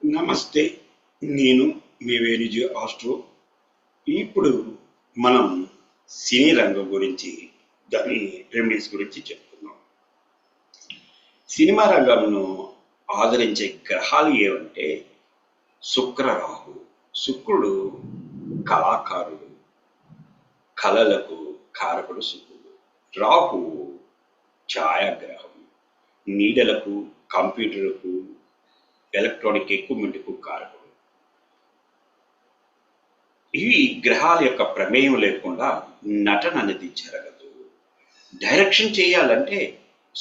నమస్తే. నేను మీ వేణుజీ ఆస్ట్రో. ఇప్పుడు మనం సినీ రంగం గురించి, దాని రెమెడీస్ గురించి చెప్పుకుందాం. సినిమా రంగంను ఆదరించే గ్రహాలు ఏవంటే శుక్ర, రాహు. శుక్రుడు కళాకారుడు, కళలకు కారకుడు శుక్రుడు. రాహు ఛాయాగ్రహం, నీడలకు, కంప్యూటర్కు, ఎలక్ట్రానిక్ ఎక్విప్మెంట్కు కారకుడు. ఈ గ్రహాల యొక్క ప్రమేయం లేకుండా నటన అనేది జరగదు. డైరెక్షన్ చేయాలంటే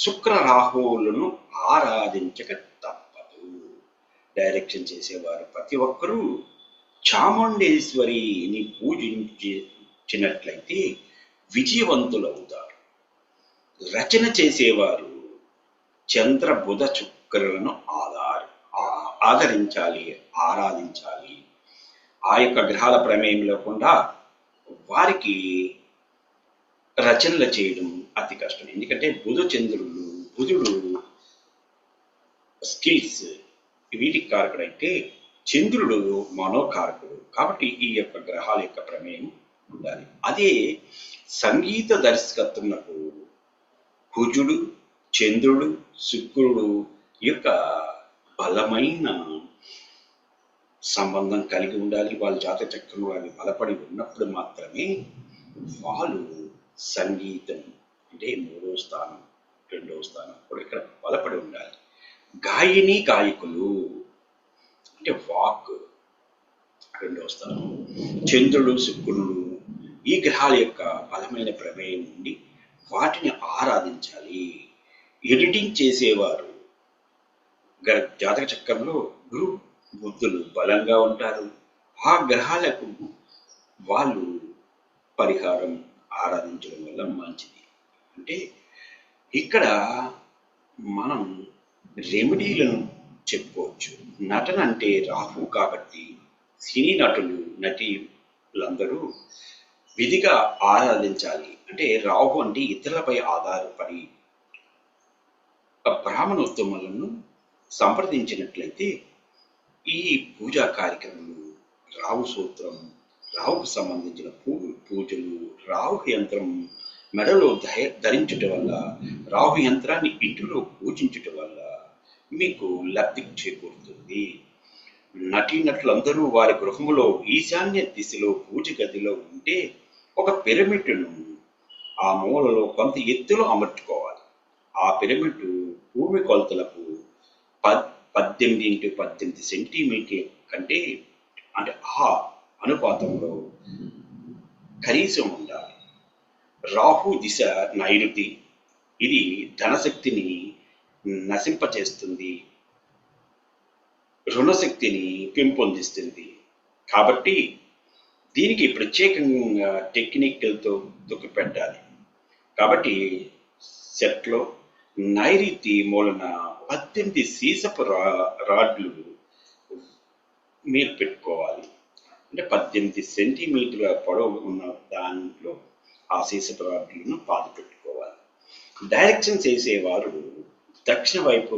శుక్ర రాహువులను ఆరాధించక తప్పదు. డైరెక్షన్ చేసేవారు ప్రతి ఒక్కరూ చాముండేశ్వరిని పూజించినట్లయితే విజయవంతులవుతారు. రచన చేసేవారు చంద్ర బుధ శుక్రులను ఆదరించాలి, ఆరాధించాలి. ఆ యొక్క గ్రహాల ప్రమేయం లేకుండా వారికి రచనలు చేయడం అతి కష్టం. ఎందుకంటే బుధుడు స్కిల్స్ వీటికి కారకుడైతే చంద్రుడు మనోకారకుడు. కాబట్టి ఈ యొక్క గ్రహాల యొక్క ప్రమేయం ఉండాలి. అదే సంగీత దర్శకత్వంకు కుజుడు, చంద్రుడు, శుక్రుడు యొక్క బలమైన సంబంధం కలిగి ఉండాలి. వాళ్ళ జాతక చక్రంలో అవి బలపడి ఉన్నప్పుడు మాత్రమే వాళ్ళు సంగీతం అంటే 3వ స్థానం, 2వ స్థానం కూడా ఇక్కడ బలపడి ఉండాలి. గాయని, గాయకులు అంటే వాక్ 2వ స్థానం. చంద్రుడు, శుక్రుడు ఈ గ్రహాల యొక్క బలమైన ప్రమేయం నుండి వాటిని ఆరాధించాలి. ఎడిటింగ్ చేసేవారు జాతక చక్రంలో గురు బుద్ధులు బలంగా ఉంటారు. ఆ గ్రహాలకు వాళ్ళు పరిహారం ఆరాధించడం వల్ల మంచిది. అంటే ఇక్కడ మనం రెమెడీలను చెప్పుకోవచ్చు. నటన అంటే రాహు కాబట్టి సినీ నటులు, నటీలందరూ విధిగా ఆరాధించాలి. అంటే రాహు అంటే ఇతరులపై ఆధారపడి బ్రాహ్మణోత్తములను సంప్రదించినట్లయితే ఈ పూజా కార్యక్రమాలు, రాహు సూత్రం, రాహుకు సంబంధించిన పూజలు, రాహు యంత్రం మెడలో ధరించుట వల్ల, రాహు యంత్రాన్ని ఇంటిలో పూజించుట వల్ల మీకు లబ్ధి చేకూరుతుంది. నటీనటులందరూ వారి గృహములో ఈశాన్య దిశలో పూజ గదిలో ఉంటే ఒక పిరమిడ్ను ఆ మూలలో కొంత ఎత్తులో అమర్చుకోవాలి. ఆ పిరమిడ్ భూమి కొలతలకు 18 x 18 సెంటీమీటర్ల కంటే అంటే ఆ అనుపాతంలో కనీసం ఉండాలి. రాహు దిశ నైరుతి. ఇది ధనశక్తిని నశింపచేస్తుంది, రుణశక్తిని పెంపొందిస్తుంది. కాబట్టి దీనికి ప్రత్యేకంగా టెక్నిక్లతో తొక్కిపెట్టాలి. కాబట్టి సెట్లో నైరుతి మూలన 18 సీసపు రాడ్లు మీరు పెట్టుకోవాలి. అంటే 18 సెంటీమీటర్ల పొడవు ఉన్న దాంట్లో ఆ సీసపు రాడ్లను పాతి పెట్టుకోవాలి. డైరెక్షన్ చేసేవారు దక్షిణ వైపు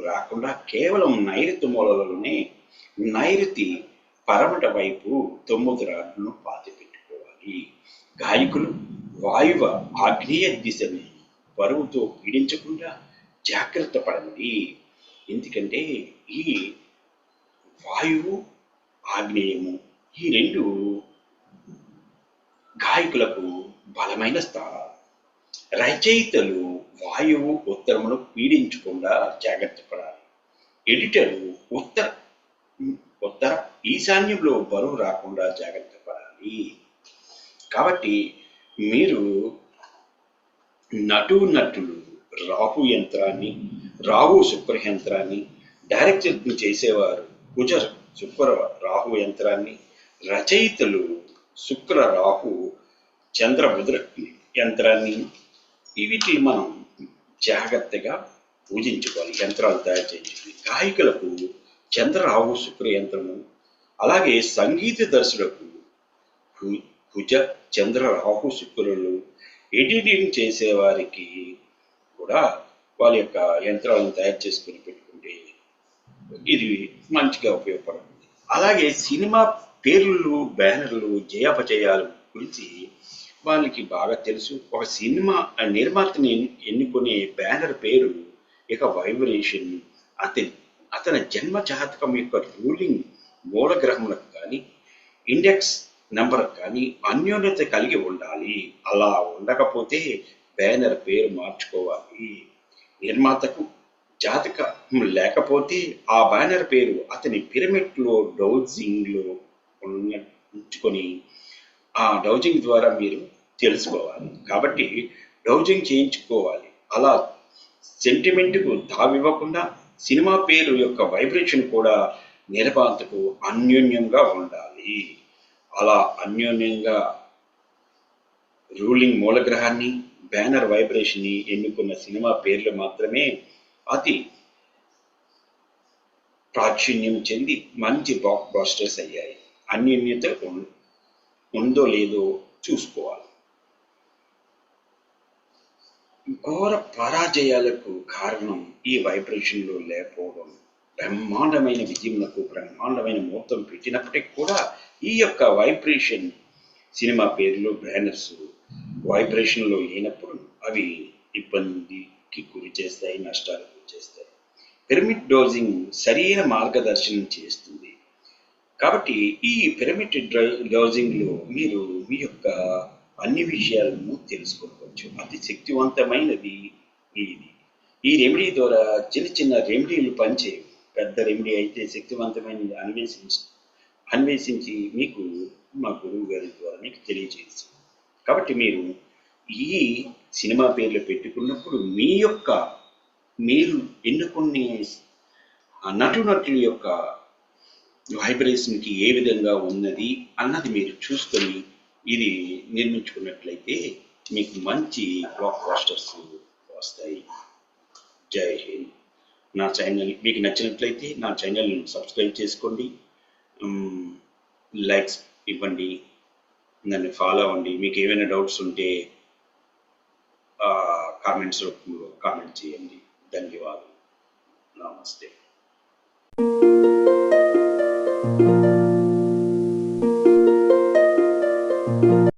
రాకుండా కేవలం నైరుతి మూలలోనే నైరుతి పరమట వైపు 9 రాడ్లను పాతి పెట్టుకోవాలి. గాయకులు వాయువ ఆగ్నేయ దిశను బరువుతో పీడించకుండా జాగ్రత్త పడండి. ఎందుకంటే ఈ వాయువు, ఆగ్నేయము ఈ రెండు గాయకులకు బలమైన స్థానాలు. రచయితలు వాయువు, ఉత్తరమును పీడించకుండా జాగ్రత్త పడాలి. ఎడిటరు ఉత్తర ఈశాన్యంలో బరువు రాకుండా జాగ్రత్త పడాలి. కాబట్టి మీరు నటులు రాహు యంత్రాన్ని, రాహు శుక్ర యంత్రాన్ని, డైరెక్షన్ చేసేవారు కుజ శుక్ర రాహు యంత్రాన్ని, రచయితలు శుక్ర రాహు చంద్ర బుధ యంత్రాన్ని వీటిని మనం జాగ్రత్తగా పూజించుకోవాలి. యంత్రాలు తయారు చేయించుకోవాలి. గాయకులకు చంద్ర రాహు శుక్ర యంత్రము, అలాగే సంగీత దర్శకులకు కుజ చంద్ర రాహు శుక్రులు, ఎడిటింగ్ చేసేవారికి కూడా వాళ్ళ యొక్క యంత్రాలను తయారు చేసుకుని పెట్టుకుంటే ఇది మంచిగా ఉపయోగపడుతుంది. అలాగే సినిమా పేర్లు, బ్యానర్లు, జయాపజయాలు గురించి వాళ్ళకి బాగా తెలుసు. ఒక సినిమా నిర్మాతని ఎన్నుకునే బ్యానర్ పేరు, ఇక వైబ్రేషన్, అతని అతని జన్మ జాతకం యొక్క రూలింగ్ మూలగ్రహములకు కానీ, ఇండెక్స్ నంబర్ కానీ అన్యోన్యత కలిగి ఉండాలి. అలా ఉండకపోతే బ్యానర్ పేరు మార్చుకోవాలి. నిర్మాతకు జాతకం లేకపోతే ఆ బ్యానర్ పేరు అతని పిరమిడ్లో డౌజింగ్లో ఉంచుకొని ఆ డౌజింగ్ ద్వారా మీరు తెలుసుకోవాలి. కాబట్టి డౌజింగ్ చేయించుకోవాలి. అలా సెంటిమెంట్కు తావివ్వకుండా సినిమా పేరు యొక్క వైబ్రేషన్ కూడా నిర్మాతకు అన్యోన్యంగా ఉండాలి. అలా అన్యోన్యంగా రూలింగ్ మూలగ్రహాన్ని, బ్యానర్ వైబ్రేషన్ని ఎన్నుకున్న సినిమా పేర్లు మాత్రమే అతి ప్రాచుర్యం చెంది మంచి బ్లాక్ బాస్టర్స్ అయ్యాయి. అన్యోన్యత ఉందో లేదో చూసుకోవాలి. ఘోర పరాజయాలకు కారణం ఈ వైబ్రేషన్లో లేకపోవడం. బ్రహ్మాండమైన విజయములకు బ్రహ్మాండమైన ముహూర్తం పెట్టినప్పటికీ కూడా ఈ యొక్క వైబ్రేషన్ సినిమా పేర్లు, బ్యానర్స్ వైబ్రేషన్లో లేనప్పుడు అవి ఇబ్బందికి గురి చేస్తాయి, నష్టాలకు గురి చేస్తాయి. పిరమిడ్ డోజింగ్ సరైన మార్గదర్శనం చేస్తుంది. కాబట్టి ఈ పిరమిడ్ డోజింగ్లో మీరు మీ యొక్క అన్ని విషయాలను తెలుసుకోవచ్చు. అతి శక్తివంతమైనది ఇది. ఈ రెమెడీ ద్వారా చిన్న చిన్న రెమెడీలు పనిచేయవు. పెద్ద రెమెడీ అయితే శక్తివంతమైనది అన్వేషించి మీకు మా గురువు గారి ద్వారా మీకు తెలియజేసి. కాబట్టి మీరు ఈ సినిమా పేర్లు పెట్టుకున్నప్పుడు మీరు ఎన్నుకునే నటుల యొక్క వైబ్రేషన్కి ఏ విధంగా ఉన్నది అన్నది మీరు చూసుకొని ఇది నిర్మించుకున్నట్లయితే మీకు మంచి బ్లాక్ బాస్టర్స్ వస్తాయి. జై హింద్. నా ఛానల్ మీకు నచ్చినట్లయితే నా ఛానల్ని సబ్స్క్రైబ్ చేసుకోండి, లైక్స్ ఇవ్వండి, నన్ను ఫాలో అవ్వండి. మీకు ఏమైనా డౌట్స్ ఉంటే కామెంట్స్ రూపంలో కామెంట్ చేయండి. ధన్యవాదాలు. నమస్తే.